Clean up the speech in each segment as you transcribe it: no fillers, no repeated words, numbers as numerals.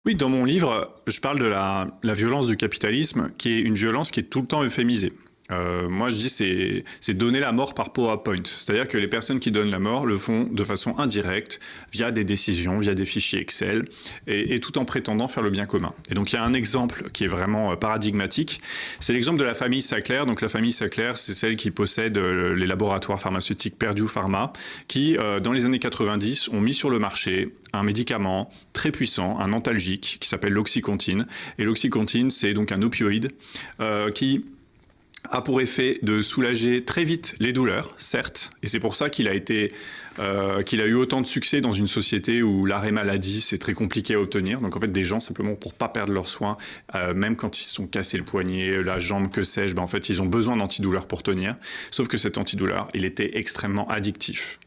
Oui, dans mon livre, je parle de la violence du capitalisme, qui est une violence qui est tout le temps euphémisée. Moi, je dis c'est donner la mort par PowerPoint. C'est-à-dire que les personnes qui donnent la mort le font de façon indirecte, via des décisions, via des fichiers Excel, et tout en prétendant faire le bien commun. Et donc, il y a un exemple qui est vraiment paradigmatique. C'est l'exemple de la famille Sackler. Donc, la famille Sackler, c'est celle qui possède les laboratoires pharmaceutiques Purdue Pharma, qui, dans les années 90, ont mis sur le marché un médicament très puissant, un antalgique, qui s'appelle l'Oxycontin. Et l'Oxycontin, c'est donc un opioïde qui a pour effet de soulager très vite les douleurs, certes, et c'est pour ça qu'il a eu autant de succès dans une société où l'arrêt maladie, c'est très compliqué à obtenir. Donc en fait, des gens, simplement pour pas perdre leurs soins, même quand ils se sont cassés le poignet, la jambe, que sais-je, en fait, ils ont besoin d'antidouleurs pour tenir. Sauf que cet antidouleur, il était extrêmement addictif.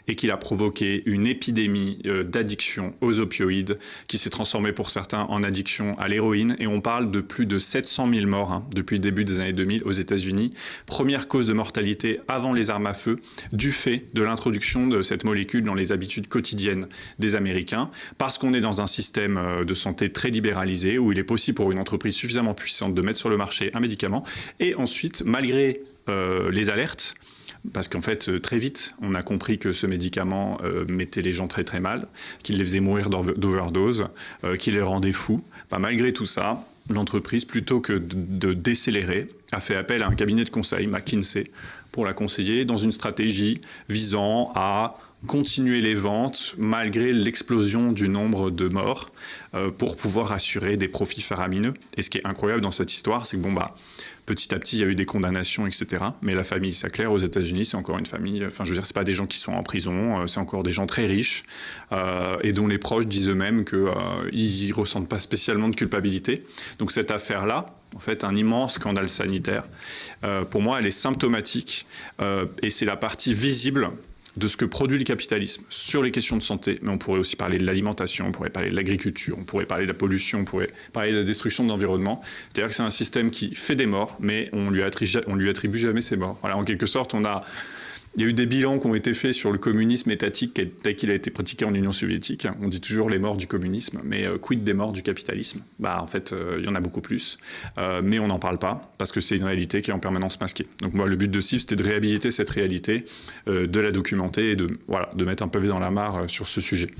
Et qu'il a provoqué une épidémie d'addiction aux opioïdes qui s'est transformée pour certains en addiction à l'héroïne. Et on parle de plus de 700 000 morts depuis le début des années 2000 aux États-Unis. Première cause de mortalité avant les armes à feu, du fait de l'introduction de cette molécule dans les habitudes quotidiennes des Américains, parce qu'on est dans un système de santé très libéralisé, où il est possible pour une entreprise suffisamment puissante de mettre sur le marché un médicament. Et ensuite, malgré les alertes, parce qu'en fait, très vite, on a compris que ce médicament mettait les gens très très mal, qu'il les faisait mourir d'overdose, qu'il les rendait fous. Malgré tout ça, l'entreprise, plutôt que de décélérer, a fait appel à un cabinet de conseil, McKinsey, pour la conseiller dans une stratégie visant à continuer les ventes malgré l'explosion du nombre de morts pour pouvoir assurer des profits faramineux. Et ce qui est incroyable dans cette histoire, c'est que petit à petit, il y a eu des condamnations, etc. Mais la famille Sackler aux États-Unis, c'est encore une famille. Enfin, je veux dire, c'est pas des gens qui sont en prison, c'est encore des gens très riches et dont les proches disent eux-mêmes qu'ils ressentent pas spécialement de culpabilité. Donc cette affaire-là, en fait, un immense scandale sanitaire. Pour moi, elle est symptomatique et c'est la partie visible de ce que produit le capitalisme sur les questions de santé, mais on pourrait aussi parler de l'alimentation, on pourrait parler de l'agriculture, on pourrait parler de la pollution, on pourrait parler de la destruction de l'environnement. C'est-à-dire que c'est un système qui fait des morts, mais on lui attribue jamais ces morts. Voilà, en quelque sorte, il y a eu des bilans qui ont été faits sur le communisme étatique tel qu'il a été pratiqué en Union soviétique. On dit toujours les morts du communisme, mais quid des morts du capitalisme? En fait, il y en a beaucoup plus, mais on n'en parle pas parce que c'est une réalité qui est en permanence masquée. Donc moi, le but de CIF, c'était de réhabiliter cette réalité, de la documenter et de mettre un pavé dans la mare sur ce sujet.